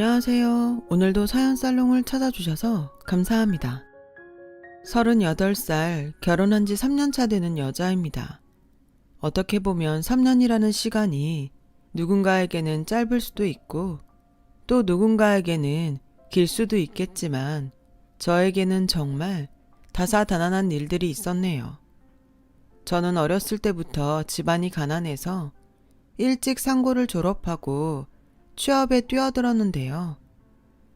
안녕하세요. 오늘도 사연살롱을 찾아주셔서 감사합니다. 38살, 결혼한 지 3년 차 되는 여자입니다. 어떻게 보면 3년이라는 시간이 누군가에게는 짧을 수도 있고 또 누군가에게는 길 수도 있겠지만 저에게는 정말 다사다난한 일들이 있었네요. 저는 어렸을 때부터 집안이 가난해서 일찍 상고를 졸업하고 취업에 뛰어들었는데요.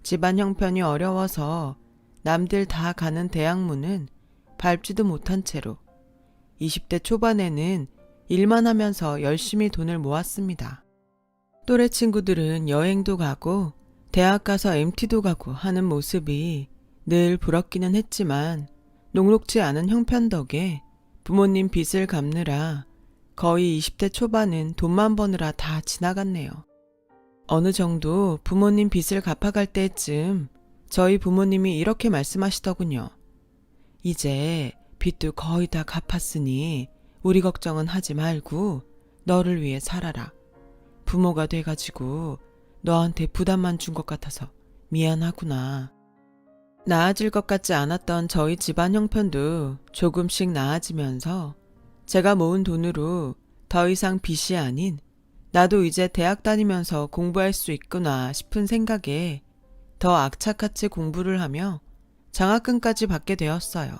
집안 형편이 어려워서 남들 다 가는 대학문은 밟지도 못한 채로 20대 초반에는 일만 하면서 열심히 돈을 모았습니다. 또래 친구들은 여행도 가고 대학 가서 MT도 가고 하는 모습이 늘 부럽기는 했지만 녹록지 않은 형편 덕에 부모님 빚을 갚느라 거의 20대 초반은 돈만 버느라 다 지나갔네요. 어느 정도 부모님 빚을 갚아갈 때쯤 저희 부모님이 이렇게 말씀하시더군요. 이제 빚도 거의 다 갚았으니 우리 걱정은 하지 말고 너를 위해 살아라. 부모가 돼가지고 너한테 부담만 준 것 같아서 미안하구나. 나아질 것 같지 않았던 저희 집안 형편도 조금씩 나아지면서 제가 모은 돈으로 더 이상 빚이 아닌 나도 이제 대학 다니면서 공부할 수 있구나 싶은 생각에 더 악착같이 공부를 하며 장학금까지 받게 되었어요.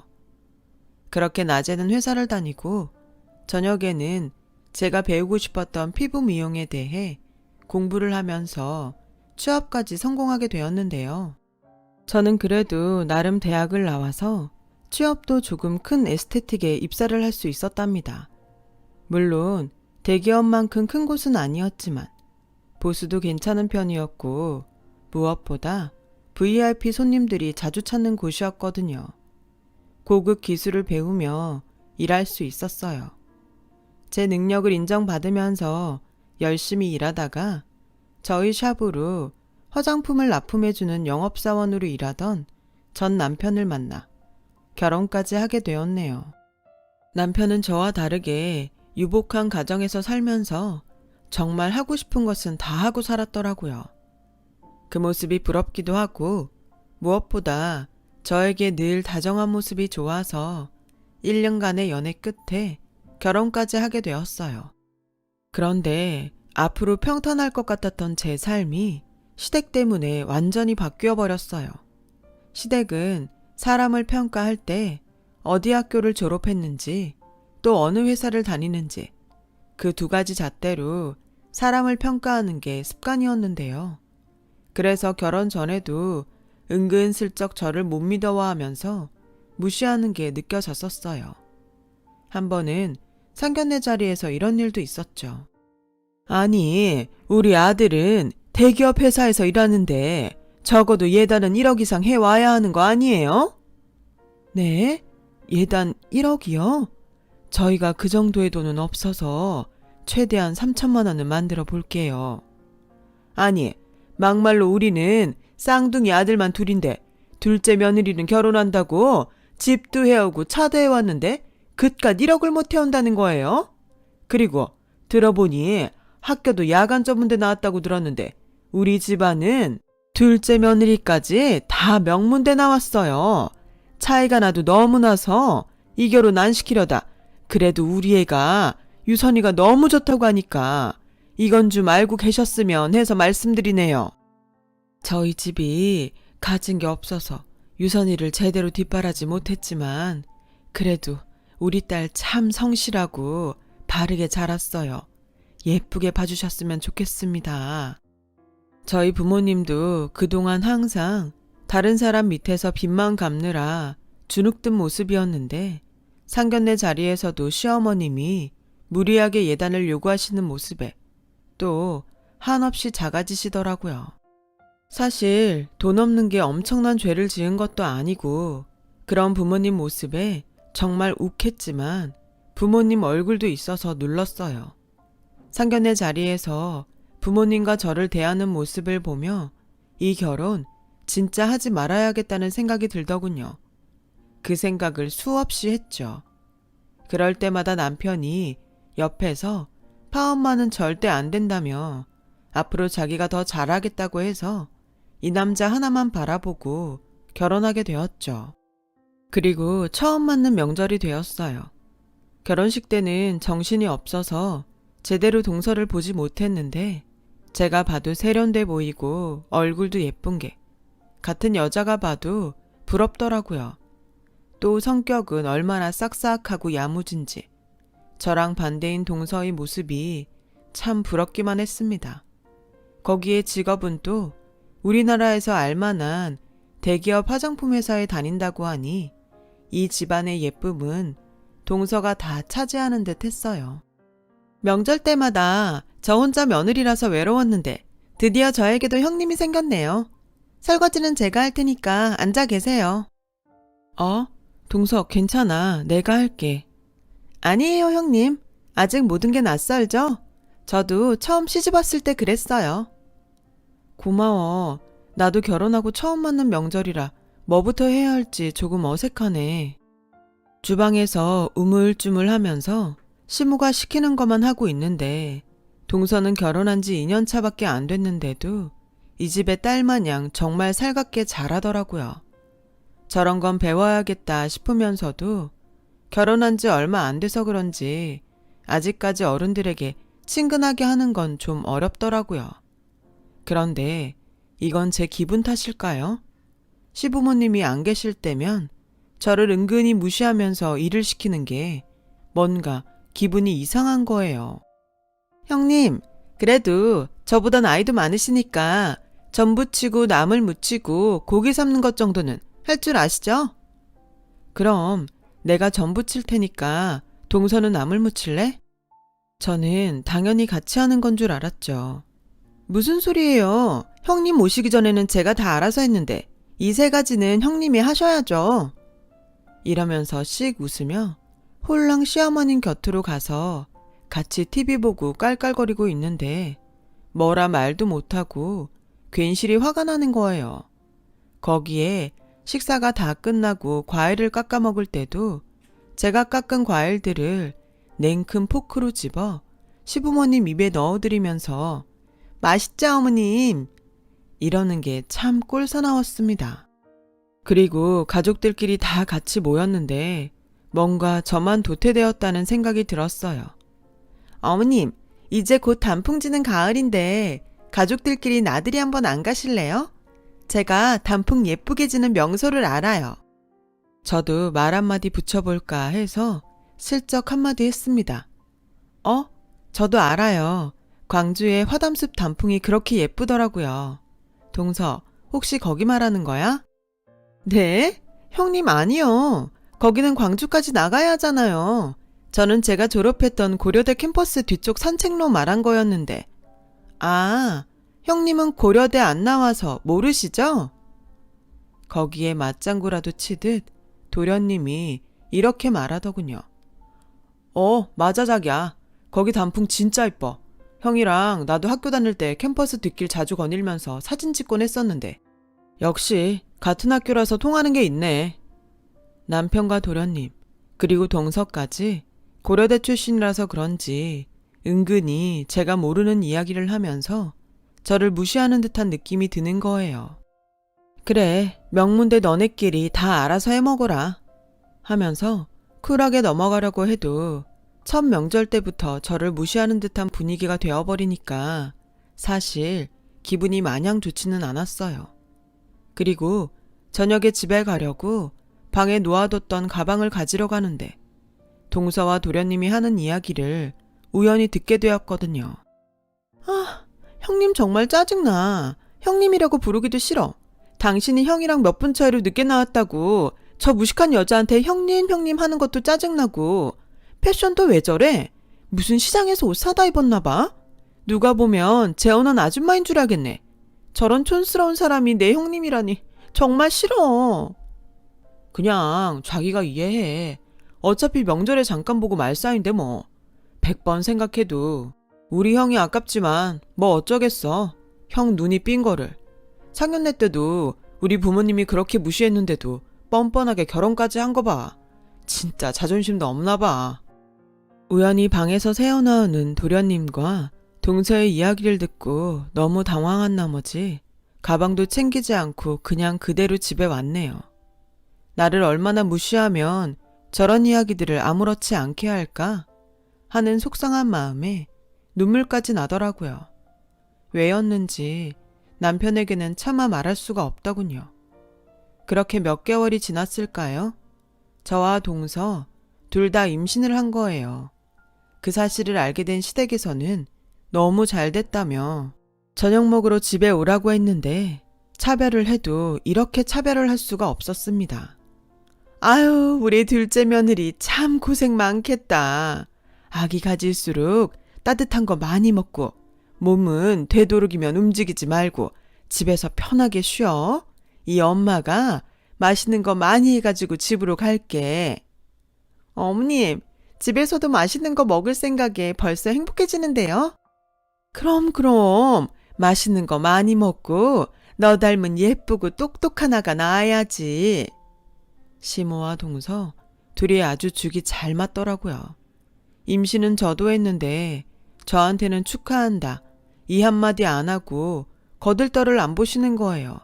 그렇게 낮에는 회사를 다니고 저녁에는 제가 배우고 싶었던 피부 미용에 대해 공부를 하면서 취업까지 성공하게 되었는데요. 저는 그래도 나름 대학을 나와서 취업도 조금 큰 에스테틱에 입사를 할 수 있었답니다. 물론 대기업만큼 큰 곳은 아니었지만 보수도 괜찮은 편이었고 무엇보다 VIP 손님들이 자주 찾는 곳이었거든요. 고급 기술을 배우며 일할 수 있었어요. 제 능력을 인정받으면서 열심히 일하다가 저희 샵으로 화장품을 납품해주는 영업사원으로 일하던 전 남편을 만나 결혼까지 하게 되었네요. 남편은 저와 다르게 유복한 가정에서 살면서 정말 하고 싶은 것은 다 하고 살았더라고요. 그 모습이 부럽기도 하고 무엇보다 저에게 늘 다정한 모습이 좋아서 1년간의 연애 끝에 결혼까지 하게 되었어요. 그런데 앞으로 평탄할 것 같았던 제 삶이 시댁 때문에 완전히 바뀌어 버렸어요. 시댁은 사람을 평가할 때 어디 학교를 졸업했는지 또 어느 회사를 다니는지 그 두 가지 잣대로 사람을 평가하는 게 습관이었는데요. 그래서 결혼 전에도 은근슬쩍 저를 못 믿어와하면서 무시하는 게 느껴졌었어요. 한 번은 상견례 자리에서 이런 일도 있었죠. 아니, 우리 아들은 대기업 회사에서 일하는데 적어도 예단은 1억 이상 해와야 하는 거 아니에요? 네? 예단 1억이요? 저희가 그 정도의 돈은 없어서 최대한 3천만 원은 만들어 볼게요. 아니, 막말로 우리는 쌍둥이 아들만 둘인데 둘째 며느리는 결혼한다고 집도 해오고 차도 해왔는데 그깟 1억을 못 해온다는 거예요? 그리고 들어보니 학교도 야간 전문대 나왔다고 들었는데 우리 집안은 둘째 며느리까지 다 명문대 나왔어요. 차이가 나도 너무 나서 이 결혼 안 시키려다 그래도 우리 애가 유선이가 너무 좋다고 하니까 이건 좀 알고 계셨으면 해서 말씀드리네요. 저희 집이 가진 게 없어서 유선이를 제대로 뒷바라지 못했지만 그래도 우리 딸 참 성실하고 바르게 자랐어요. 예쁘게 봐주셨으면 좋겠습니다. 저희 부모님도 그동안 항상 다른 사람 밑에서 빚만 갚느라 주눅든 모습이었는데 상견례 자리에서도 시어머님이 무리하게 예단을 요구하시는 모습에 또 한없이 작아지시더라고요. 사실 돈 없는 게 엄청난 죄를 지은 것도 아니고 그런 부모님 모습에 정말 욱했지만 부모님 얼굴도 있어서 눌렀어요. 상견례 자리에서 부모님과 저를 대하는 모습을 보며 이 결혼 진짜 하지 말아야겠다는 생각이 들더군요. 그 생각을 수없이 했죠. 그럴 때마다 남편이 옆에서 파업만은 절대 안 된다며 앞으로 자기가 더 잘하겠다고 해서 이 남자 하나만 바라보고 결혼하게 되었죠. 그리고 처음 맞는 명절이 되었어요. 결혼식 때는 정신이 없어서 제대로 동서를 보지 못했는데 제가 봐도 세련돼 보이고 얼굴도 예쁜 게 같은 여자가 봐도 부럽더라고요. 또 성격은 얼마나 싹싹하고 야무진지 저랑 반대인 동서의 모습이 참 부럽기만 했습니다. 거기에 직업은 또 우리나라에서 알만한 대기업 화장품 회사에 다닌다고 하니 이 집안의 예쁨은 동서가 다 차지하는 듯 했어요. 명절 때마다 저 혼자 며느리라서 외로웠는데 드디어 저에게도 형님이 생겼네요. 설거지는 제가 할 테니까 앉아 계세요. 동서 괜찮아. 내가 할게. 아니에요 형님. 아직 모든 게 낯설죠? 저도 처음 시집 왔을 때 그랬어요. 고마워. 나도 결혼하고 처음 맞는 명절이라 뭐부터 해야 할지 조금 어색하네. 주방에서 우물쭈물 하면서 시무가 시키는 것만 하고 있는데 동서는 결혼한 지 2년 차밖에 안 됐는데도 이 집의 딸마냥 정말 살갑게 잘하더라고요. 저런 건 배워야겠다 싶으면서도 결혼한 지 얼마 안 돼서 그런지 아직까지 어른들에게 친근하게 하는 건 좀 어렵더라고요. 그런데 이건 제 기분 탓일까요? 시부모님이 안 계실 때면 저를 은근히 무시하면서 일을 시키는 게 뭔가 기분이 이상한 거예요. 형님, 그래도 저보다 나이도 많으시니까 전 부치고 나물 무치고 고기 삶는 것 정도는 할 줄 아시죠? 그럼 내가 전 부칠 테니까 동서는 나물 무칠래? 저는 당연히 같이 하는 건 줄 알았죠. 무슨 소리예요? 형님 오시기 전에는 제가 다 알아서 했는데 이 세 가지는 형님이 하셔야죠. 이러면서 씩 웃으며 홀랑 시어머님 곁으로 가서 같이 TV 보고 깔깔거리고 있는데 뭐라 말도 못하고 괜시리 화가 나는 거예요. 거기에 식사가 다 끝나고 과일을 깎아 먹을 때도 제가 깎은 과일들을 냉큼 포크로 집어 시부모님 입에 넣어드리면서 맛있죠 어머님? 이러는 게 참 꼴사나웠습니다. 그리고 가족들끼리 다 같이 모였는데 뭔가 저만 도태되었다는 생각이 들었어요. 어머님, 이제 곧 단풍 지는 가을인데 가족들끼리 나들이 한번 안 가실래요? 제가 단풍 예쁘게 지는 명소를 알아요. 저도 말 한마디 붙여볼까 해서 슬쩍 한마디 했습니다. 저도 알아요. 광주의 화담숲 단풍이 그렇게 예쁘더라고요. 동서, 혹시 거기 말하는 거야? 네? 형님 아니요. 거기는 광주까지 나가야 하잖아요. 저는 제가 졸업했던 고려대 캠퍼스 뒤쪽 산책로 말한 거였는데. 아, 형님은 고려대 안 나와서 모르시죠? 거기에 맞장구라도 치듯 도련님이 이렇게 말하더군요. 맞아 자기야. 거기 단풍 진짜 이뻐. 형이랑 나도 학교 다닐 때 캠퍼스 뒷길 자주 거닐면서 사진 찍곤 했었는데. 역시 같은 학교라서 통하는 게 있네. 남편과 도련님 그리고 동서까지 고려대 출신이라서 그런지 은근히 제가 모르는 이야기를 하면서 저를 무시하는 듯한 느낌이 드는 거예요. 그래, 명문대 너네끼리 다 알아서 해먹어라 하면서 쿨하게 넘어가려고 해도 첫 명절 때부터 저를 무시하는 듯한 분위기가 되어버리니까 사실 기분이 마냥 좋지는 않았어요. 그리고 저녁에 집에 가려고 방에 놓아뒀던 가방을 가지러 가는데 동서와 도련님이 하는 이야기를 우연히 듣게 되었거든요. 형님 정말 짜증나. 형님이라고 부르기도 싫어. 당신이 형이랑 몇 분 차이로 늦게 나왔다고 저 무식한 여자한테 형님 하는 것도 짜증나고 패션도 왜 저래? 무슨 시장에서 옷 사다 입었나 봐? 누가 보면 재혼한 아줌마인 줄 알겠네. 저런 촌스러운 사람이 내 형님이라니 정말 싫어. 그냥 자기가 이해해. 어차피 명절에 잠깐 보고 말 사이인데 뭐. 100번 생각해도 우리 형이 아깝지만 뭐 어쩌겠어. 형 눈이 삔 거를. 상견례 때도 우리 부모님이 그렇게 무시했는데도 뻔뻔하게 결혼까지 한 거 봐. 진짜 자존심도 없나 봐. 우연히 방에서 새어나오는 도련님과 동서의 이야기를 듣고 너무 당황한 나머지 가방도 챙기지 않고 그냥 그대로 집에 왔네요. 나를 얼마나 무시하면 저런 이야기들을 아무렇지 않게 할까 하는 속상한 마음에 눈물까지 나더라고요. 왜였는지 남편에게는 차마 말할 수가 없더군요. 그렇게 몇 개월이 지났을까요? 저와 동서 둘 다 임신을 한 거예요. 그 사실을 알게 된 시댁에서는 너무 잘 됐다며 저녁 먹으러 집에 오라고 했는데 차별을 해도 이렇게 차별을 할 수가 없었습니다. 아유, 우리 둘째 며느리 참 고생 많겠다. 아기 가질수록 따뜻한 거 많이 먹고 몸은 되도록이면 움직이지 말고 집에서 편하게 쉬어. 이 엄마가 맛있는 거 많이 해가지고 집으로 갈게. 어머님, 집에서도 맛있는 거 먹을 생각에 벌써 행복해지는데요? 그럼 맛있는 거 많이 먹고 너 닮은 예쁘고 똑똑한 아가 낳아야지. 시모와 동서 둘이 아주 죽이 잘 맞더라고요. 임신은 저도 했는데 저한테는 축하한다 이 한마디 안 하고 거들떠를 안 보시는 거예요.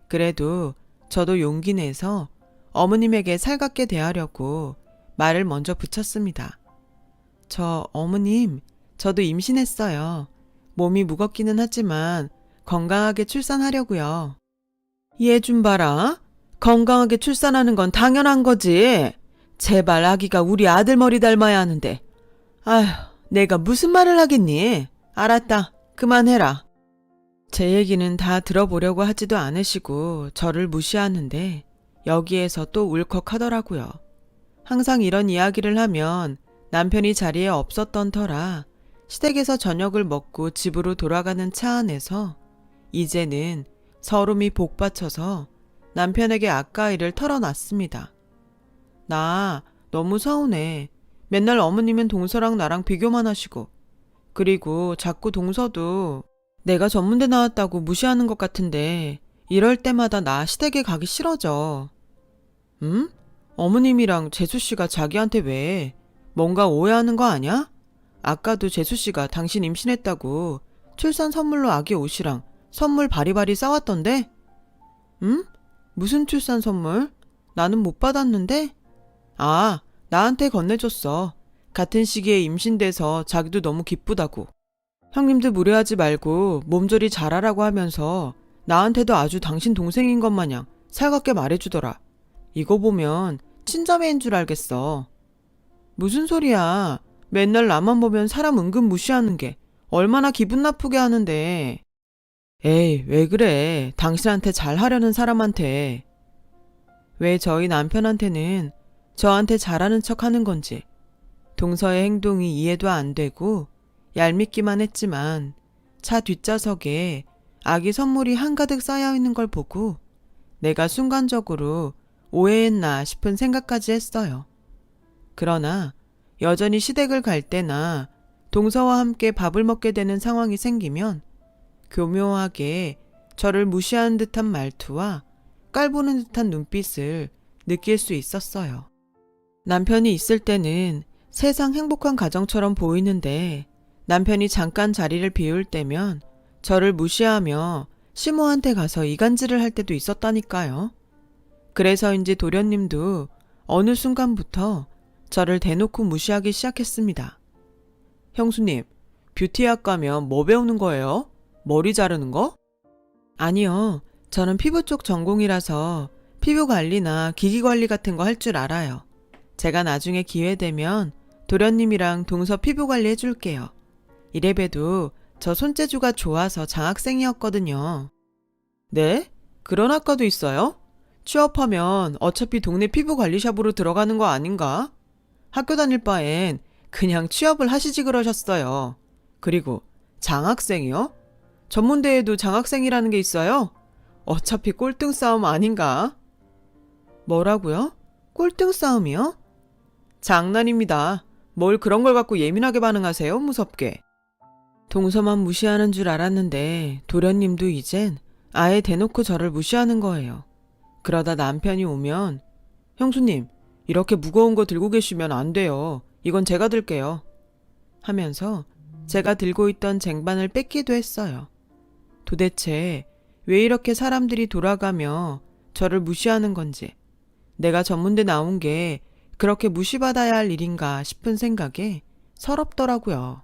그래도 저도 용기 내서 어머님에게 살갑게 대하려고 말을 먼저 붙였습니다. 어머님, 저도 임신했어요. 몸이 무겁기는 하지만 건강하게 출산하려고요. 얘 좀 봐라. 건강하게 출산하는 건 당연한 거지. 제발 아기가 우리 아들 머리 닮아야 하는데. 아휴, 내가 무슨 말을 하겠니? 알았다. 그만해라. 제 얘기는 다 들어보려고 하지도 않으시고 저를 무시하는데 여기에서 또 울컥하더라고요. 항상 이런 이야기를 하면 남편이 자리에 없었던 터라 시댁에서 저녁을 먹고 집으로 돌아가는 차 안에서 이제는 서름이 복받쳐서 남편에게 아까 일을 털어놨습니다. 나 너무 서운해. 맨날 어머님은 동서랑 나랑 비교만 하시고 그리고 자꾸 동서도 내가 전문대 나왔다고 무시하는 것 같은데 이럴 때마다 나 시댁에 가기 싫어져. 응? 어머님이랑 재수씨가 자기한테 왜 뭔가 오해하는 거 아냐? 아까도 재수씨가 당신 임신했다고 출산 선물로 아기 옷이랑 선물 바리바리 싸왔던데? 응? 무슨 출산 선물? 나는 못 받았는데? 아, 나한테 건네줬어. 같은 시기에 임신돼서 자기도 너무 기쁘다고. 형님도 무례하지 말고 몸조리 잘하라고 하면서 나한테도 아주 당신 동생인 것 마냥 살갑게 말해주더라. 이거 보면 친자매인 줄 알겠어. 무슨 소리야. 맨날 나만 보면 사람 은근 무시하는 게 얼마나 기분 나쁘게 하는데. 에이, 왜 그래. 당신한테 잘하려는 사람한테. 왜 저희 남편한테는 저한테 잘하는 척 하는 건지 동서의 행동이 이해도 안 되고 얄밉기만 했지만 차 뒷좌석에 아기 선물이 한가득 쌓여있는 걸 보고 내가 순간적으로 오해했나 싶은 생각까지 했어요. 그러나 여전히 시댁을 갈 때나 동서와 함께 밥을 먹게 되는 상황이 생기면 교묘하게 저를 무시하는 듯한 말투와 깔보는 듯한 눈빛을 느낄 수 있었어요. 남편이 있을 때는 세상 행복한 가정처럼 보이는데 남편이 잠깐 자리를 비울 때면 저를 무시하며 시모한테 가서 이간질을 할 때도 있었다니까요. 그래서인지 도련님도 어느 순간부터 저를 대놓고 무시하기 시작했습니다. 형수님, 뷰티학 가면 뭐 배우는 거예요? 머리 자르는 거? 아니요. 저는 피부 쪽 전공이라서 피부 관리나 기기 관리 같은 거 할 줄 알아요. 제가 나중에 기회 되면 도련님이랑 동서 피부 관리 해줄게요. 이래봬도 저 손재주가 좋아서 장학생이었거든요. 네? 그런 학과도 있어요? 취업하면 어차피 동네 피부관리샵으로 들어가는 거 아닌가? 학교 다닐 바엔 그냥 취업을 하시지 그러셨어요. 그리고 장학생이요? 전문대에도 장학생이라는 게 있어요? 어차피 꼴등 싸움 아닌가? 뭐라고요? 꼴등 싸움이요? 장난입니다. 뭘 그런 걸 갖고 예민하게 반응하세요? 무섭게. 동서만 무시하는 줄 알았는데 도련님도 이젠 아예 대놓고 저를 무시하는 거예요. 그러다 남편이 오면 형수님, 이렇게 무거운 거 들고 계시면 안 돼요. 이건 제가 들게요. 하면서 제가 들고 있던 쟁반을 뺏기도 했어요. 도대체 왜 이렇게 사람들이 돌아가며 저를 무시하는 건지, 내가 전문대 나온 게 그렇게 무시받아야 할 일인가 싶은 생각에 서럽더라고요.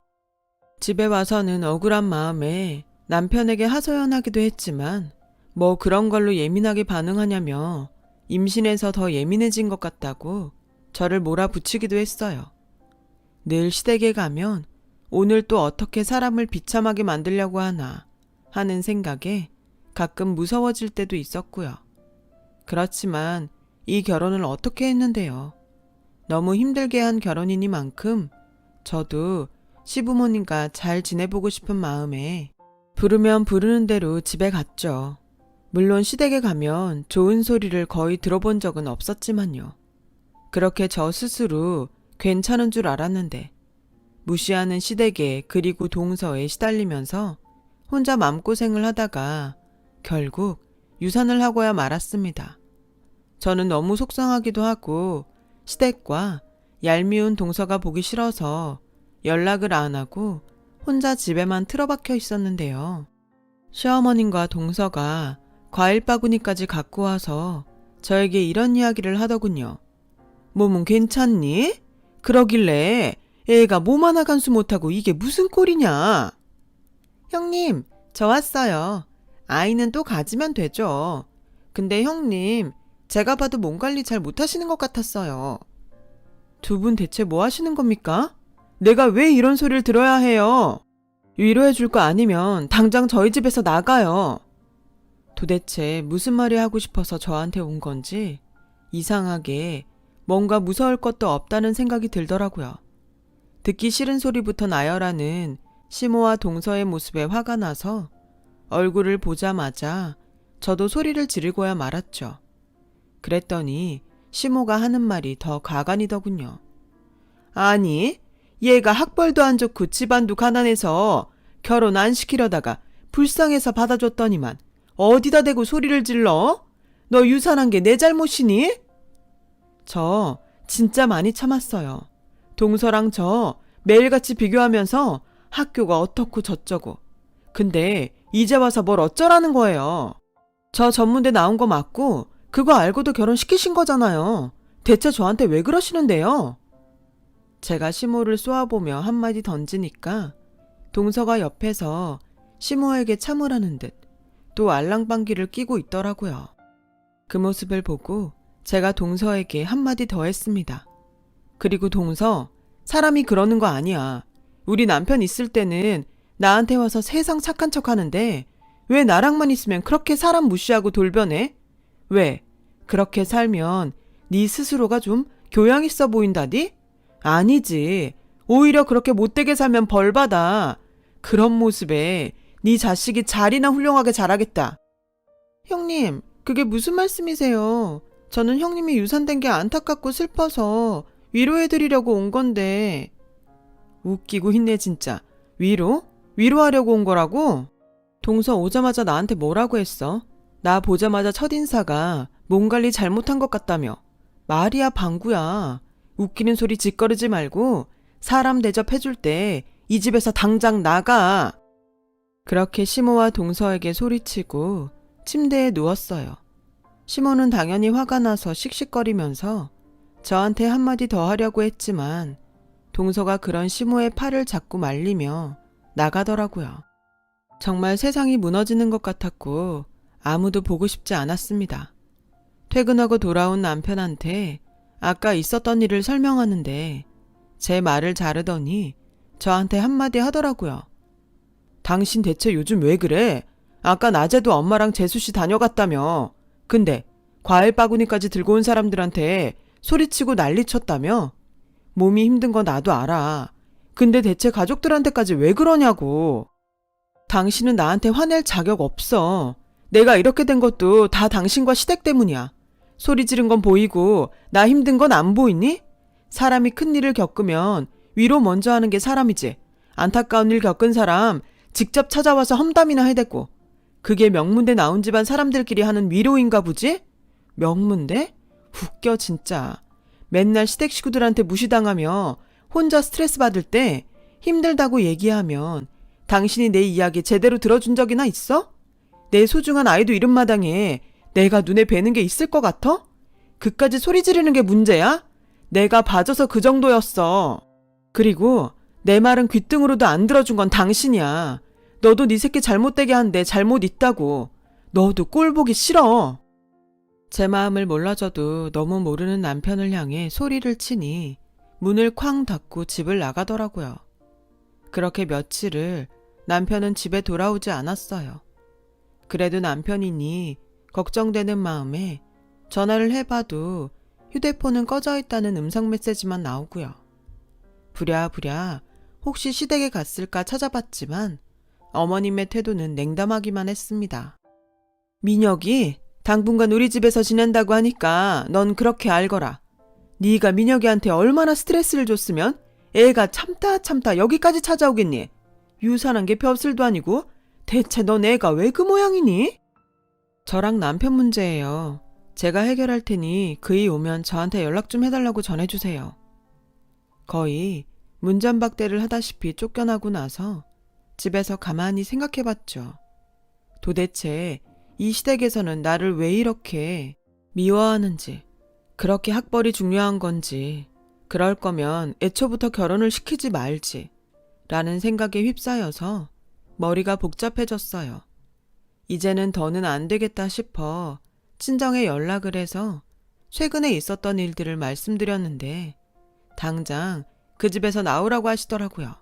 집에 와서는 억울한 마음에 남편에게 하소연하기도 했지만 뭐 그런 걸로 예민하게 반응하냐며 임신해서 더 예민해진 것 같다고 저를 몰아붙이기도 했어요. 늘 시댁에 가면 오늘 또 어떻게 사람을 비참하게 만들려고 하나 하는 생각에 가끔 무서워질 때도 있었고요. 그렇지만 이 결혼을 어떻게 했는데요. 너무 힘들게 한 결혼이니만큼 저도 시부모님과 잘 지내보고 싶은 마음에 부르면 부르는 대로 집에 갔죠. 물론 시댁에 가면 좋은 소리를 거의 들어본 적은 없었지만요. 그렇게 저 스스로 괜찮은 줄 알았는데 무시하는 시댁에 그리고 동서에 시달리면서 혼자 마음고생을 하다가 결국 유산을 하고야 말았습니다. 저는 너무 속상하기도 하고 시댁과 얄미운 동서가 보기 싫어서 연락을 안 하고 혼자 집에만 틀어박혀 있었는데요. 시어머님과 동서가 과일 바구니까지 갖고 와서 저에게 이런 이야기를 하더군요. 몸은 괜찮니? 그러길래 애가 몸 하나 간수 못하고 이게 무슨 꼴이냐? 형님, 저 왔어요. 아이는 또 가지면 되죠. 근데 형님, 제가 봐도 몸 관리 잘 못하시는 것 같았어요. 두 분 대체 뭐 하시는 겁니까? 내가 왜 이런 소리를 들어야 해요? 위로해 줄 거 아니면 당장 저희 집에서 나가요. 도대체 무슨 말이 하고 싶어서 저한테 온 건지 이상하게 뭔가 무서울 것도 없다는 생각이 들더라고요. 듣기 싫은 소리부터 나열하는 시모와 동서의 모습에 화가 나서 얼굴을 보자마자 저도 소리를 지르고야 말았죠. 그랬더니 시모가 하는 말이 더 가관이더군요. 아니, 얘가 학벌도 안 좋고 집안도 가난해서 결혼 안 시키려다가 불쌍해서 받아줬더니만 어디다 대고 소리를 질러? 너 유산한 게 내 잘못이니? 저 진짜 많이 참았어요. 동서랑 저 매일같이 비교하면서 학교가 어떻고 저쩌고. 근데 이제 와서 뭘 어쩌라는 거예요. 저 전문대 나온 거 맞고 그거 알고도 결혼시키신 거잖아요. 대체 저한테 왜 그러시는데요? 제가 시모를 쏘아보며 한마디 던지니까 동서가 옆에서 시모에게 참으라는 듯 또 알랑방귀를 끼고 있더라고요. 그 모습을 보고 제가 동서에게 한마디 더 했습니다. 그리고 동서, 사람이 그러는 거 아니야. 우리 남편 있을 때는 나한테 와서 세상 착한 척 하는데 왜 나랑만 있으면 그렇게 사람 무시하고 돌변해? 왜? 그렇게 살면 네 스스로가 좀 교양 있어 보인다디? 아니지. 오히려 그렇게 못되게 살면 벌받아. 그런 모습에 네 자식이 잘이나 훌륭하게 자라겠다. 형님, 그게 무슨 말씀이세요? 저는 형님이 유산된 게 안타깝고 슬퍼서 위로해드리려고 온 건데. 웃기고 힘내 진짜. 위로? 위로하려고 온 거라고? 동서 오자마자 나한테 뭐라고 했어? 나 보자마자 첫인사가 몸 관리 잘못한 것 같다며. 말이야 방구야. 웃기는 소리 짓거리지 말고 사람 대접해줄 때 이 집에서 당장 나가. 그렇게 시모와 동서에게 소리치고 침대에 누웠어요. 시모는 당연히 화가 나서 씩씩거리면서 저한테 한마디 더 하려고 했지만 동서가 그런 시모의 팔을 잡고 말리며 나가더라고요. 정말 세상이 무너지는 것 같았고 아무도 보고 싶지 않았습니다. 퇴근하고 돌아온 남편한테 아까 있었던 일을 설명하는데 제 말을 자르더니 저한테 한마디 하더라고요. 당신 대체 요즘 왜 그래? 아까 낮에도 엄마랑 재수씨 다녀갔다며. 근데 과일 바구니까지 들고 온 사람들한테 소리치고 난리쳤다며? 몸이 힘든 거 나도 알아. 근데 대체 가족들한테까지 왜 그러냐고. 당신은 나한테 화낼 자격 없어. 내가 이렇게 된 것도 다 당신과 시댁 때문이야. 소리 지른 건 보이고 나 힘든 건 안 보이니? 사람이 큰일을 겪으면 위로 먼저 하는 게 사람이지. 안타까운 일 겪은 사람 직접 찾아와서 험담이나 해대고. 그게 명문대 나온 집안 사람들끼리 하는 위로인가 보지? 명문대? 웃겨 진짜. 맨날 시댁 식구들한테 무시당하며 혼자 스트레스 받을 때 힘들다고 얘기하면 당신이 내 이야기 제대로 들어준 적이나 있어? 내 소중한 아이도 이런 마당에 내가 눈에 뵈는 게 있을 것 같아? 그까지 소리 지르는 게 문제야? 내가 봐줘서 그 정도였어. 그리고 내 말은 귓등으로도 안 들어준 건 당신이야. 너도 네 새끼 잘못되게 한데 잘못 있다고. 너도 꼴 보기 싫어. 제 마음을 몰라줘도 너무 모르는 남편을 향해 소리를 치니 문을 쾅 닫고 집을 나가더라고요. 그렇게 며칠을 남편은 집에 돌아오지 않았어요. 그래도 남편이니 걱정되는 마음에 전화를 해봐도 휴대폰은 꺼져 있다는 음성 메시지만 나오고요. 부랴부랴 혹시 시댁에 갔을까 찾아봤지만 어머님의 태도는 냉담하기만 했습니다. 민혁이 당분간 우리 집에서 지낸다고 하니까 넌 그렇게 알거라. 네가 민혁이한테 얼마나 스트레스를 줬으면 애가 참다 여기까지 찾아오겠니? 유산한 게 벼슬도 아니고 대체 넌 애가 왜 그 모양이니? 저랑 남편 문제예요. 제가 해결할 테니 그이 오면 저한테 연락 좀 해달라고 전해주세요. 거의 문전박대를 하다시피 쫓겨나고 나서 집에서 가만히 생각해봤죠. 도대체 이 시댁에서는 나를 왜 이렇게 미워하는지, 그렇게 학벌이 중요한 건지, 그럴 거면 애초부터 결혼을 시키지 말지 라는 생각에 휩싸여서 머리가 복잡해졌어요. 이제는 더는 안 되겠다 싶어 친정에 연락을 해서 최근에 있었던 일들을 말씀드렸는데 당장 그 집에서 나오라고 하시더라고요.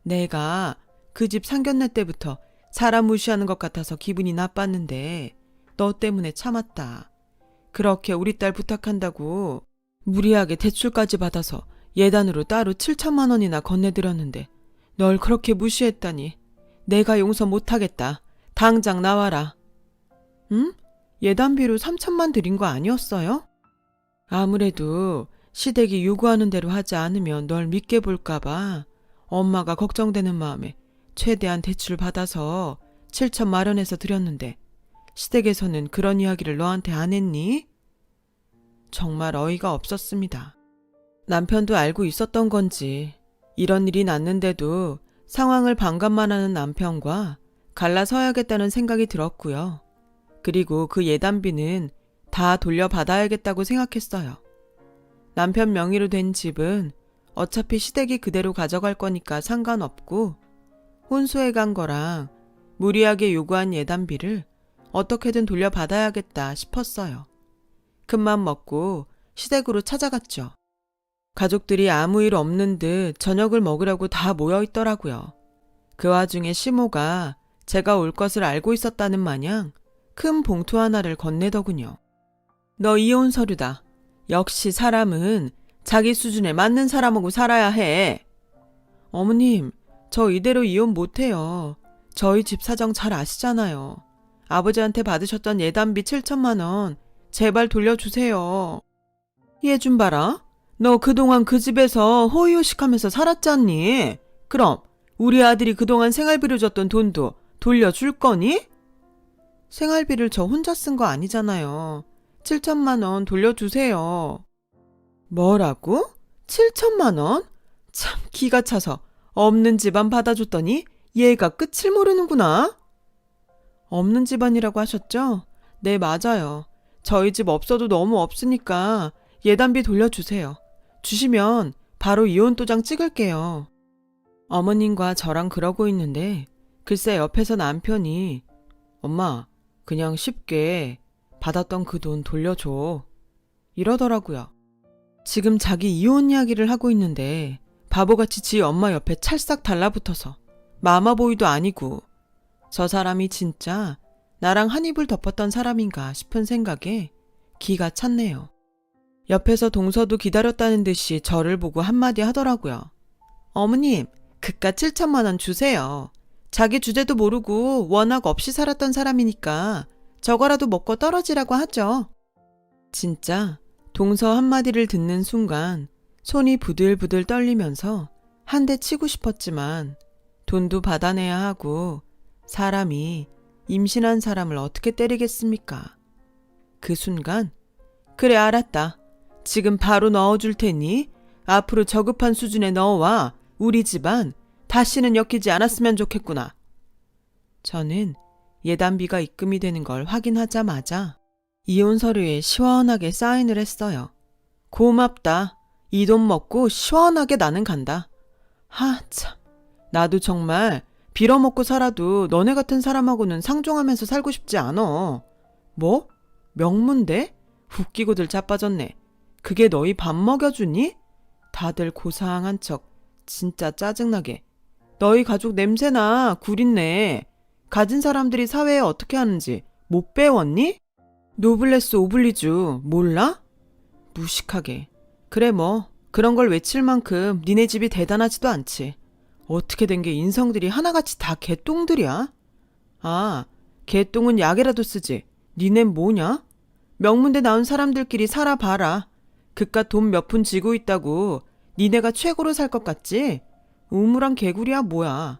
내가 그 집 상견례 때부터 사람 무시하는 것 같아서 기분이 나빴는데 너 때문에 참았다. 그렇게 우리 딸 부탁한다고 무리하게 대출까지 받아서 예단으로 따로 7천만 원이나 건네드렸는데 널 그렇게 무시했다니 내가 용서 못하겠다. 당장 나와라. 응? 예단비로 3천만 드린 거 아니었어요? 아무래도 시댁이 요구하는 대로 하지 않으면 널 믿게 볼까봐 엄마가 걱정되는 마음에 최대한 대출 받아서 7천 마련해서 드렸는데 시댁에서는 그런 이야기를 너한테 안 했니? 정말 어이가 없었습니다. 남편도 알고 있었던 건지 이런 일이 났는데도 상황을 반감만 하는 남편과 갈라서야겠다는 생각이 들었고요. 그리고 그 예단비는 다 돌려받아야겠다고 생각했어요. 남편 명의로 된 집은 어차피 시댁이 그대로 가져갈 거니까 상관없고 혼수해 간 거랑 무리하게 요구한 예단비를 어떻게든 돌려받아야겠다 싶었어요. 큰맘 먹고 시댁으로 찾아갔죠. 가족들이 아무 일 없는 듯 저녁을 먹으려고 다 모여 있더라고요. 그 와중에 시모가 제가 올 것을 알고 있었다는 마냥 큰 봉투 하나를 건네더군요. 너 이혼 서류다. 역시 사람은 자기 수준에 맞는 사람하고 살아야 해. 어머님, 저 이대로 이혼 못해요. 저희 집 사정 잘 아시잖아요. 아버지한테 받으셨던 예단비 7천만 원 제발 돌려주세요. 얘 좀 봐라. 너 그동안 그 집에서 호의호식하면서 살았잖니? 그럼 우리 아들이 그동안 생활비로 줬던 돈도 돌려줄 거니? 생활비를 저 혼자 쓴 거 아니잖아요. 7천만 원 돌려주세요. 뭐라고? 7천만 원? 참 기가 차서 없는 집안 받아줬더니 얘가 끝을 모르는구나. 없는 집안이라고 하셨죠? 네, 맞아요. 저희 집 없어도 너무 없으니까 예단비 돌려주세요. 주시면 바로 이혼 도장 찍을게요. 어머님과 저랑 그러고 있는데 글쎄 옆에서 남편이 엄마 그냥 쉽게 받았던 그 돈 돌려줘 이러더라고요. 지금 자기 이혼 이야기를 하고 있는데 바보같이 지 엄마 옆에 찰싹 달라붙어서 마마보이도 아니고 저 사람이 진짜 나랑 한 입을 덮었던 사람인가 싶은 생각에 기가 찼네요. 옆에서 동서도 기다렸다는 듯이 저를 보고 한마디 하더라고요. 어머님, 그깟 7천만 원 주세요. 자기 주제도 모르고 워낙 없이 살았던 사람이니까 저거라도 먹고 떨어지라고 하죠. 진짜 동서 한마디를 듣는 순간 손이 부들부들 떨리면서 한 대 치고 싶었지만 돈도 받아내야 하고 사람이 임신한 사람을 어떻게 때리겠습니까? 그 순간 그래 알았다. 지금 바로 넣어줄 테니 앞으로 저급한 수준에 넣어와 우리 집안 다시는 엮이지 않았으면 좋겠구나. 저는 예단비가 입금이 되는 걸 확인하자마자 이혼 서류에 시원하게 사인을 했어요. 고맙다. 이 돈 먹고 시원하게 나는 간다. 참. 나도 정말 빌어먹고 살아도 너네 같은 사람하고는 상종하면서 살고 싶지 않어. 뭐? 명문대? 웃기고들 자빠졌네. 그게 너희 밥 먹여주니? 다들 고상한 척. 진짜 짜증나게. 너희 가족 냄새나 구린내. 가진 사람들이 사회에 어떻게 하는지 못 배웠니? 노블레스 오블리주 몰라? 무식하게. 그래 뭐 그런 걸 외칠 만큼 니네 집이 대단하지도 않지. 어떻게 된 게 인성들이 하나같이 다 개똥들이야? 개똥은 약이라도 쓰지. 니넨 뭐냐? 명문대 나온 사람들끼리 살아봐라. 그깟 돈 몇 푼 쥐고 있다고 니네가 최고로 살 것 같지? 우물한 개구리야 뭐야.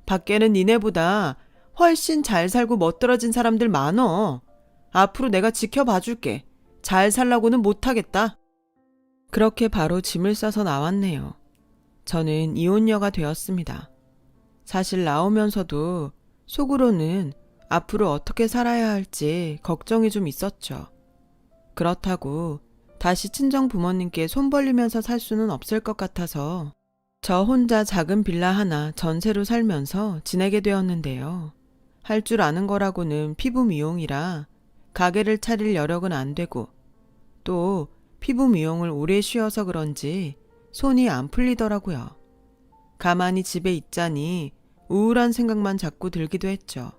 밖에는 니네보다 훨씬 잘 살고 멋들어진 사람들 많어. 앞으로 내가 지켜봐줄게. 잘 살라고는 못하겠다. 그렇게 바로 짐을 싸서 나왔네요. 저는 이혼녀가 되었습니다. 사실 나오면서도 속으로는 앞으로 어떻게 살아야 할지 걱정이 좀 있었죠. 그렇다고 다시 친정 부모님께 손 벌리면서 살 수는 없을 것 같아서 저 혼자 작은 빌라 하나 전세로 살면서 지내게 되었는데요. 할 줄 아는 거라고는 피부 미용이라 가게를 차릴 여력은 안 되고 또 피부 미용을 오래 쉬어서 그런지 손이 안 풀리더라고요. 가만히 집에 있자니 우울한 생각만 자꾸 들기도 했죠.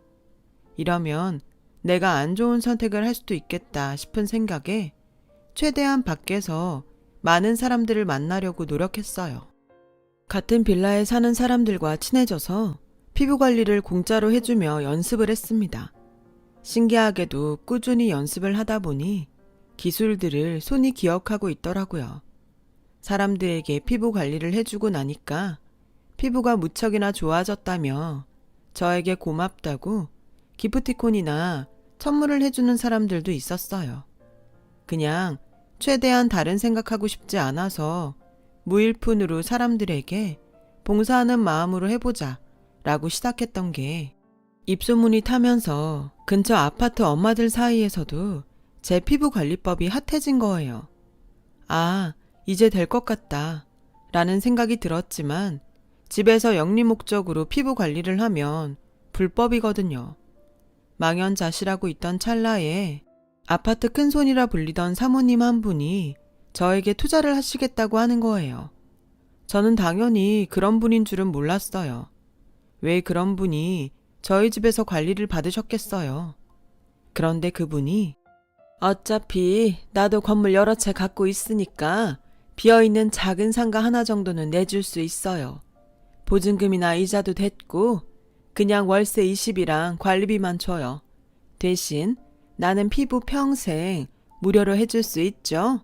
이러면 내가 안 좋은 선택을 할 수도 있겠다 싶은 생각에 최대한 밖에서 많은 사람들을 만나려고 노력했어요. 같은 빌라에 사는 사람들과 친해져서 피부 관리를 공짜로 해주며 연습을 했습니다. 신기하게도 꾸준히 연습을 하다 보니 기술들을 손이 기억하고 있더라고요. 사람들에게 피부 관리를 해주고 나니까 피부가 무척이나 좋아졌다며 저에게 고맙다고 기프티콘이나 선물을 해주는 사람들도 있었어요. 그냥 최대한 다른 생각하고 싶지 않아서 무일푼으로 사람들에게 봉사하는 마음으로 해보자 라고 시작했던 게 입소문이 타면서 근처 아파트 엄마들 사이에서도 제 피부 관리법이 핫해진 거예요. 이제 될 것 같다 라는 생각이 들었지만 집에서 영리 목적으로 피부 관리를 하면 불법이거든요. 망연자실하고 있던 찰나에 아파트 큰손이라 불리던 사모님 한 분이 저에게 투자를 하시겠다고 하는 거예요. 저는 당연히 그런 분인 줄은 몰랐어요. 왜 그런 분이 저희 집에서 관리를 받으셨겠어요. 그런데 그분이 어차피 나도 건물 여러 채 갖고 있으니까 비어있는 작은 상가 하나 정도는 내줄 수 있어요. 보증금이나 이자도 됐고 그냥 월세 20이랑 관리비만 줘요. 대신 나는 피부 평생 무료로 해줄 수 있죠?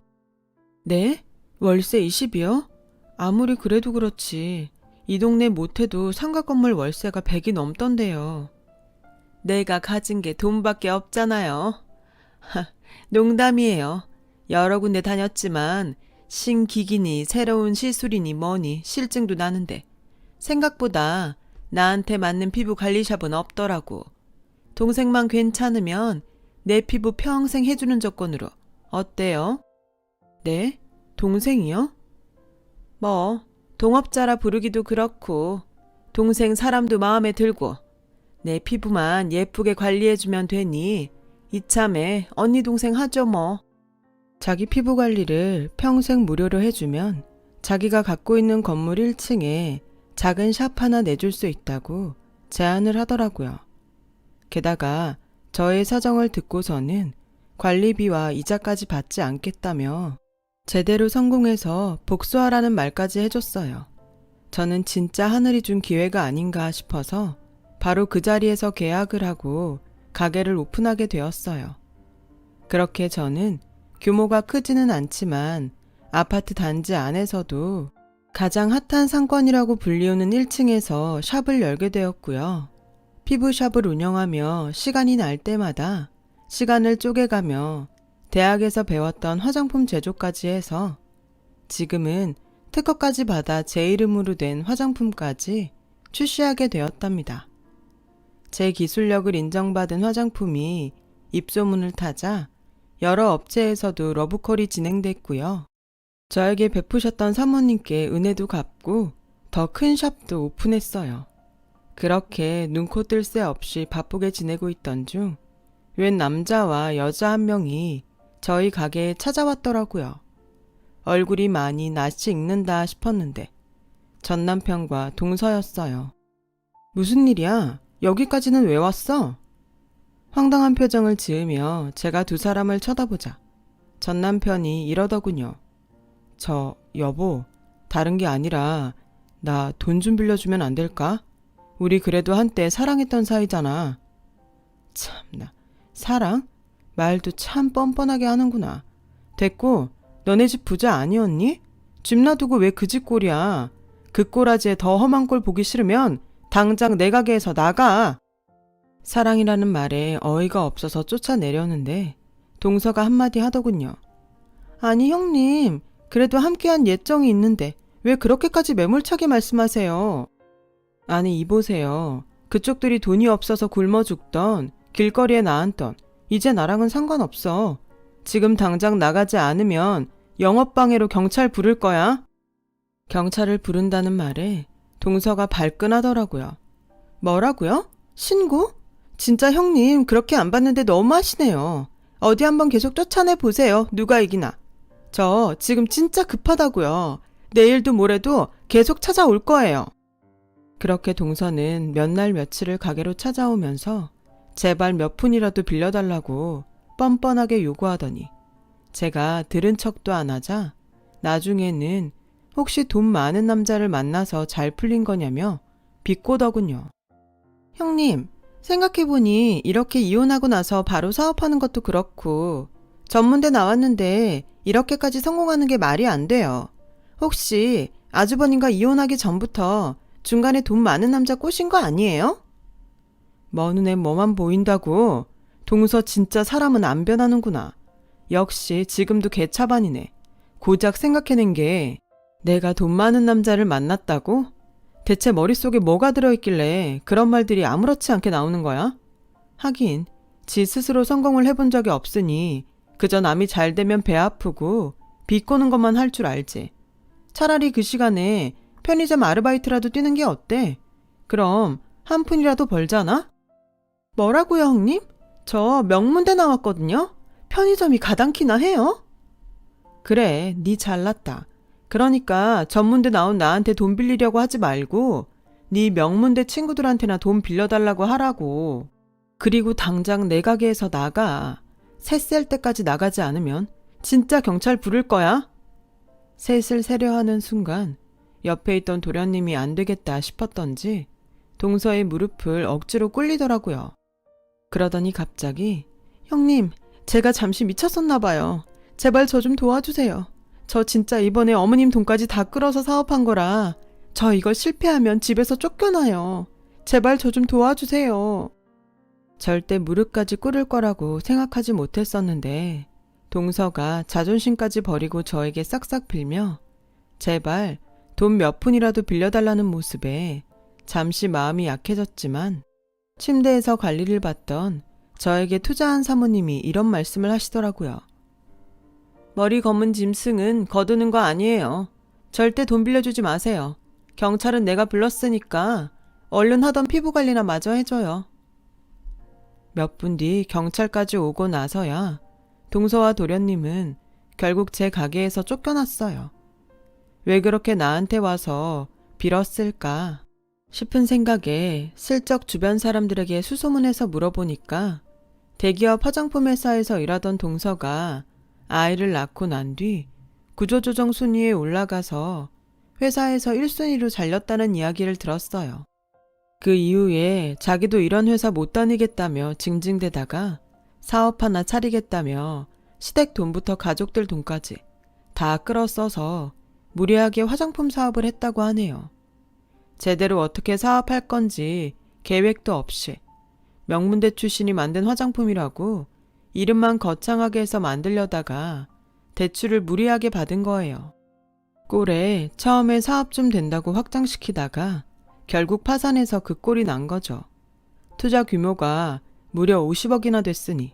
네? 월세 20이요? 아무리 그래도 그렇지. 이 동네 못해도 상가 건물 월세가 100이 넘던데요. 내가 가진 게 돈밖에 없잖아요. 농담이에요. 여러 군데 다녔지만 신기기니 새로운 시술이니 뭐니 실증도 나는데 생각보다 나한테 맞는 피부 관리샵은 없더라고. 동생만 괜찮으면 내 피부 평생 해주는 조건으로 어때요? 네? 동생이요? 뭐 동업자라 부르기도 그렇고 동생 사람도 마음에 들고 내 피부만 예쁘게 관리해주면 되니 이참에 언니 동생 하죠 뭐. 자기 피부 관리를 평생 무료로 해주면 자기가 갖고 있는 건물 1층에 작은 샵 하나 내줄 수 있다고 제안을 하더라고요. 게다가 저의 사정을 듣고서는 관리비와 이자까지 받지 않겠다며 제대로 성공해서 복수하라는 말까지 해줬어요. 저는 진짜 하늘이 준 기회가 아닌가 싶어서 바로 그 자리에서 계약을 하고 가게를 오픈하게 되었어요. 그렇게 저는 규모가 크지는 않지만 아파트 단지 안에서도 가장 핫한 상권이라고 불리우는 1층에서 샵을 열게 되었고요. 피부샵을 운영하며 시간이 날 때마다 시간을 쪼개가며 대학에서 배웠던 화장품 제조까지 해서 지금은 특허까지 받아 제 이름으로 된 화장품까지 출시하게 되었답니다. 제 기술력을 인정받은 화장품이 입소문을 타자 여러 업체에서도 러브콜이 진행됐고요. 저에게 베푸셨던 사모님께 은혜도 갚고 더 큰 샵도 오픈했어요. 그렇게 눈코 뜰 새 없이 바쁘게 지내고 있던 중 웬 남자와 여자 한 명이 저희 가게에 찾아왔더라고요. 얼굴이 많이 낯이 익는다 싶었는데 전 남편과 동서였어요. 무슨 일이야? 여기까지는 왜 왔어? 황당한 표정을 지으며 제가 두 사람을 쳐다보자 전 남편이 이러더군요. 여보, 다른 게 아니라 나 돈 좀 빌려주면 안 될까? 우리 그래도 한때 사랑했던 사이잖아. 참나, 사랑? 말도 참 뻔뻔하게 하는구나. 됐고, 너네 집 부자 아니었니? 집 놔두고 왜 그 집 꼴이야? 그 꼬라지에 더 험한 꼴 보기 싫으면 당장 내 가게에서 나가. 사랑이라는 말에 어이가 없어서 쫓아내려는데 동서가 한마디 하더군요. 아니 형님, 그래도 함께한 예정이 있는데 왜 그렇게까지 매몰차게 말씀하세요? 아니 이보세요. 그쪽들이 돈이 없어서 굶어 죽던 길거리에 나앉던 이제 나랑은 상관없어. 지금 당장 나가지 않으면 영업방해로 경찰 부를 거야. 경찰을 부른다는 말에 동서가 발끈하더라고요. 뭐라고요? 신고? 진짜 형님 그렇게 안 봤는데 너무하시네요. 어디 한번 계속 쫓아내 보세요. 누가 이기나. 저 지금 진짜 급하다고요. 내일도 모레도 계속 찾아올 거예요. 그렇게 동서는 몇 날 며칠을 가게로 찾아오면서 제발 몇 푼이라도 빌려달라고 뻔뻔하게 요구하더니 제가 들은 척도 안 하자 나중에는 혹시 돈 많은 남자를 만나서 잘 풀린 거냐며 비꼬더군요. 형님, 생각해보니 이렇게 이혼하고 나서 바로 사업하는 것도 그렇고 전문대 나왔는데 이렇게까지 성공하는 게 말이 안 돼요. 혹시 아주버님과 이혼하기 전부터 중간에 돈 많은 남자 꼬신 거 아니에요? 먼 눈에 뭐만 보인다고. 동서 진짜 사람은 안 변하는구나. 역시 지금도 개차반이네. 고작 생각해낸 게 내가 돈 많은 남자를 만났다고? 대체 머릿속에 뭐가 들어있길래 그런 말들이 아무렇지 않게 나오는 거야? 하긴 지 스스로 성공을 해본 적이 없으니 그저 남이 잘 되면 배 아프고 비꼬는 것만 할 줄 알지. 차라리 그 시간에 편의점 아르바이트라도 뛰는 게 어때? 그럼 한 푼이라도 벌잖아? 뭐라고요, 형님? 저 명문대 나왔거든요? 편의점이 가당키나 해요? 그래, 네 잘났다. 그러니까 전문대 나온 나한테 돈 빌리려고 하지 말고 네 명문대 친구들한테나 돈 빌려달라고 하라고. 그리고 당장 내 가게에서 나가. 새 셀 때까지 나가지 않으면 진짜 경찰 부를 거야. 셋을 세려 하는 순간 옆에 있던 도련님이 안 되겠다 싶었던지 동서의 무릎을 억지로 꿇리더라고요. 그러더니 갑자기 형님, 제가 잠시 미쳤었나 봐요. 제발 저 좀 도와주세요. 저 진짜 이번에 어머님 돈까지 다 끌어서 사업한 거라 저 이거 실패하면 집에서 쫓겨나요. 제발 저 좀 도와주세요. 절대 무릎까지 꿇을 거라고 생각하지 못했었는데 동서가 자존심까지 버리고 저에게 싹싹 빌며 제발 돈 몇 푼이라도 빌려달라는 모습에 잠시 마음이 약해졌지만 침대에서 관리를 받던 저에게 투자한 사모님이 이런 말씀을 하시더라고요. 머리 검은 짐승은 거두는 거 아니에요. 절대 돈 빌려주지 마세요. 경찰은 내가 불렀으니까 얼른 하던 피부관리나 마저 해줘요. 몇 분 뒤 경찰까지 오고 나서야 동서와 도련님은 결국 제 가게에서 쫓겨났어요. 왜 그렇게 나한테 와서 빌었을까 싶은 생각에 슬쩍 주변 사람들에게 수소문해서 물어보니까 대기업 화장품 회사에서 일하던 동서가 아이를 낳고 난 뒤 구조조정 순위에 올라가서 회사에서 1순위로 잘렸다는 이야기를 들었어요. 그 이후에 자기도 이런 회사 못 다니겠다며 징징대다가 사업 하나 차리겠다며 시댁 돈부터 가족들 돈까지 다 끌어써서 무리하게 화장품 사업을 했다고 하네요. 제대로 어떻게 사업할 건지 계획도 없이 명문대 출신이 만든 화장품이라고 이름만 거창하게 해서 만들려다가 대출을 무리하게 받은 거예요. 꼴에 처음에 사업 좀 된다고 확장시키다가 결국 파산해서 그 꼴이 난 거죠. 투자 규모가 무려 50억이나 됐으니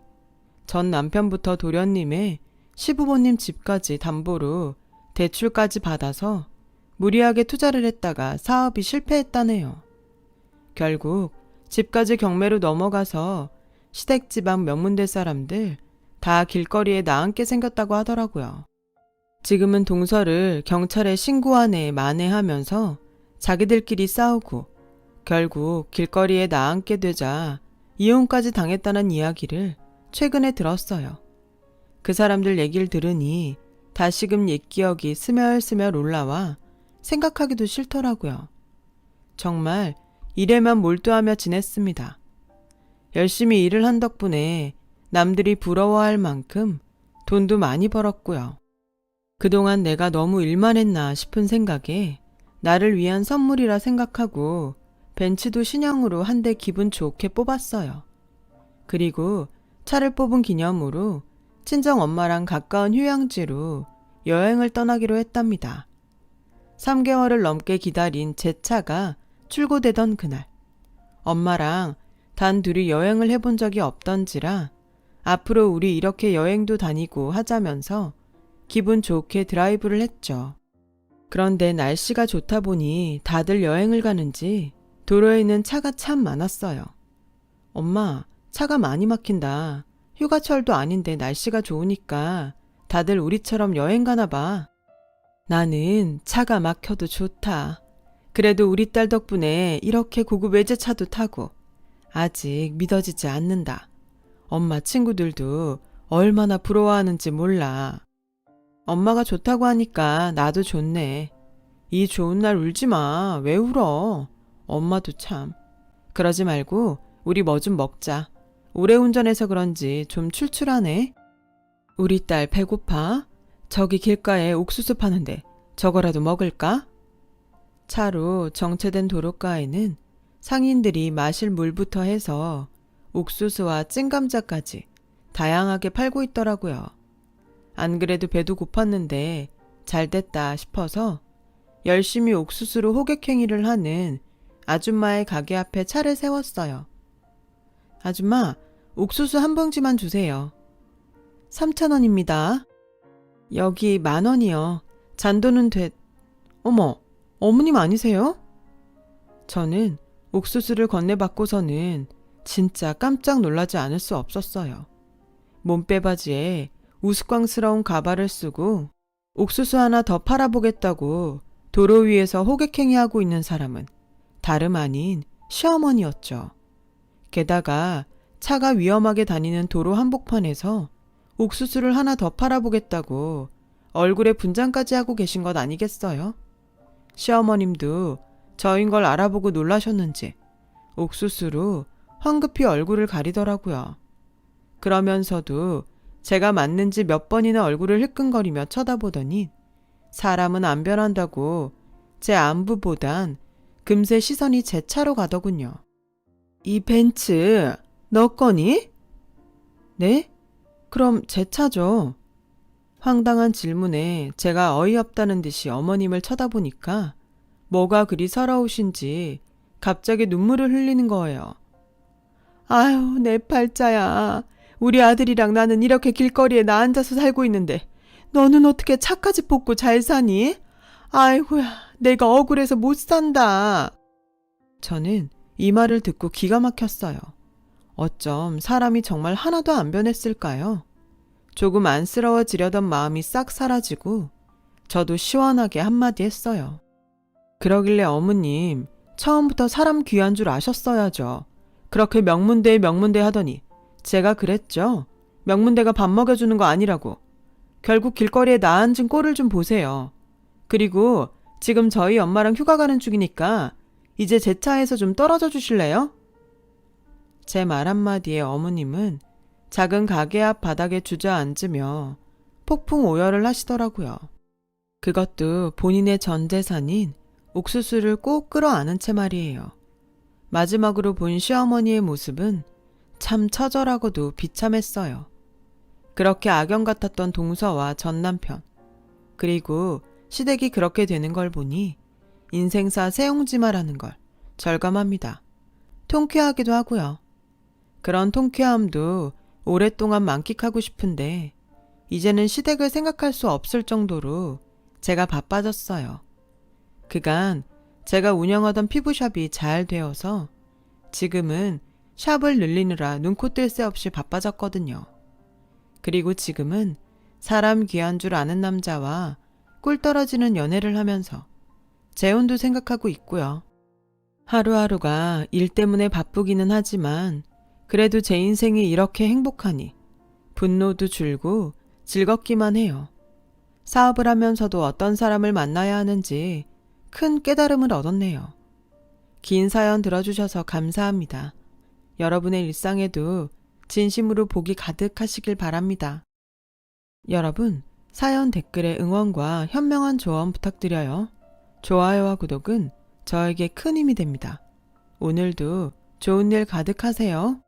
전 남편부터 도련님의 시부모님 집까지 담보로 대출까지 받아서 무리하게 투자를 했다가 사업이 실패했다네요. 결국 집까지 경매로 넘어가서 시댁지방 명문대 사람들 다 길거리에 나앉게 생겼다고 하더라고요. 지금은 동서를 경찰에 신고하네 만회하면서 자기들끼리 싸우고 결국 길거리에 나앉게 되자 이혼까지 당했다는 이야기를 최근에 들었어요. 그 사람들 얘기를 들으니 다시금 옛 기억이 스멀스멀 올라와 생각하기도 싫더라고요. 정말 일에만 몰두하며 지냈습니다. 열심히 일을 한 덕분에 남들이 부러워할 만큼 돈도 많이 벌었고요. 그동안 내가 너무 일만 했나 싶은 생각에 나를 위한 선물이라 생각하고 벤츠도 신형으로 한 대 기분 좋게 뽑았어요. 그리고 차를 뽑은 기념으로 친정 엄마랑 가까운 휴양지로 여행을 떠나기로 했답니다. 3개월을 넘게 기다린 제 차가 출고되던 그날, 엄마랑 단 둘이 여행을 해본 적이 없던지라 앞으로 우리 이렇게 여행도 다니고 하자면서 기분 좋게 드라이브를 했죠. 그런데 날씨가 좋다 보니 다들 여행을 가는지 도로에는 차가 참 많았어요. 엄마, 차가 많이 막힌다. 휴가철도 아닌데 날씨가 좋으니까 다들 우리처럼 여행 가나 봐. 나는 차가 막혀도 좋다. 그래도 우리 딸 덕분에 이렇게 고급 외제차도 타고 아직 믿어지지 않는다. 엄마 친구들도 얼마나 부러워하는지 몰라. 엄마가 좋다고 하니까 나도 좋네. 이 좋은 날 울지 마. 왜 울어? 엄마도 참. 그러지 말고 우리 뭐 좀 먹자. 오래 운전해서 그런지 좀 출출하네. 우리 딸 배고파? 저기 길가에 옥수수 파는데 저거라도 먹을까? 차로 정체된 도로가에는 상인들이 마실 물부터 해서 옥수수와 찐감자까지 다양하게 팔고 있더라고요. 안 그래도 배도 고팠는데 잘 됐다 싶어서 열심히 옥수수로 호객행위를 하는 아줌마의 가게 앞에 차를 세웠어요. 아줌마, 옥수수 한 봉지만 주세요. 3,000원입니다. 여기 10,000원이요. 잔돈은 어머, 어머님 아니세요? 저는 옥수수를 건네받고서는 진짜 깜짝 놀라지 않을 수 없었어요. 몸빼바지에 우스꽝스러운 가발을 쓰고 옥수수 하나 더 팔아보겠다고 도로 위에서 호객행위하고 있는 사람은 다름 아닌 시어머니였죠. 게다가 차가 위험하게 다니는 도로 한복판에서 옥수수를 하나 더 팔아보겠다고 얼굴에 분장까지 하고 계신 것 아니겠어요? 시어머님도 저인 걸 알아보고 놀라셨는지 옥수수로 황급히 얼굴을 가리더라고요. 그러면서도 제가 맞는지 몇 번이나 얼굴을 흘끈거리며 쳐다보더니 사람은 안 변한다고 제 안부보단 금세 시선이 제 차로 가더군요. 이 벤츠 너 거니? 네? 그럼 제 차죠. 황당한 질문에 제가 어이없다는 듯이 어머님을 쳐다보니까 뭐가 그리 서러우신지 갑자기 눈물을 흘리는 거예요. 아유, 내 팔자야. 우리 아들이랑 나는 이렇게 길거리에 나 앉아서 살고 있는데 너는 어떻게 차까지 뽑고 잘 사니? 아이고야, 내가 억울해서 못 산다. 저는 이 말을 듣고 기가 막혔어요. 어쩜 사람이 정말 하나도 안 변했을까요? 조금 안쓰러워지려던 마음이 싹 사라지고 저도 시원하게 한마디 했어요. 그러길래 어머님, 처음부터 사람 귀한 줄 아셨어야죠. 그렇게 명문대 하더니 제가 그랬죠. 명문대가 밥 먹여주는 거 아니라고. 결국 길거리에 나 앉은 꼴을 좀 보세요. 그리고 지금 저희 엄마랑 휴가 가는 중이니까 이제 제 차에서 좀 떨어져 주실래요? 제 말 한마디에 어머님은 작은 가게 앞 바닥에 주저앉으며 폭풍 오열을 하시더라고요. 그것도 본인의 전 재산인 옥수수를 꼭 끌어안은 채 말이에요. 마지막으로 본 시어머니의 모습은 참 처절하고도 비참했어요. 그렇게 악연 같았던 동서와 전 남편, 그리고 시댁이 그렇게 되는 걸 보니 인생사 세옹지마라는 걸 절감합니다. 통쾌하기도 하고요. 그런 통쾌함도 오랫동안 만끽하고 싶은데 이제는 시댁을 생각할 수 없을 정도로 제가 바빠졌어요. 그간 제가 운영하던 피부샵이 잘 되어서 지금은 샵을 늘리느라 눈코 뜰 새 없이 바빠졌거든요. 그리고 지금은 사람 귀한 줄 아는 남자와 꿀 떨어지는 연애를 하면서 재혼도 생각하고 있고요. 하루하루가 일 때문에 바쁘기는 하지만 그래도 제 인생이 이렇게 행복하니 분노도 줄고 즐겁기만 해요. 사업을 하면서도 어떤 사람을 만나야 하는지 큰 깨달음을 얻었네요. 긴 사연 들어주셔서 감사합니다. 여러분의 일상에도 진심으로 복이 가득하시길 바랍니다. 여러분, 사연 댓글에 응원과 현명한 조언 부탁드려요. 좋아요와 구독은 저에게 큰 힘이 됩니다. 오늘도 좋은 일 가득하세요.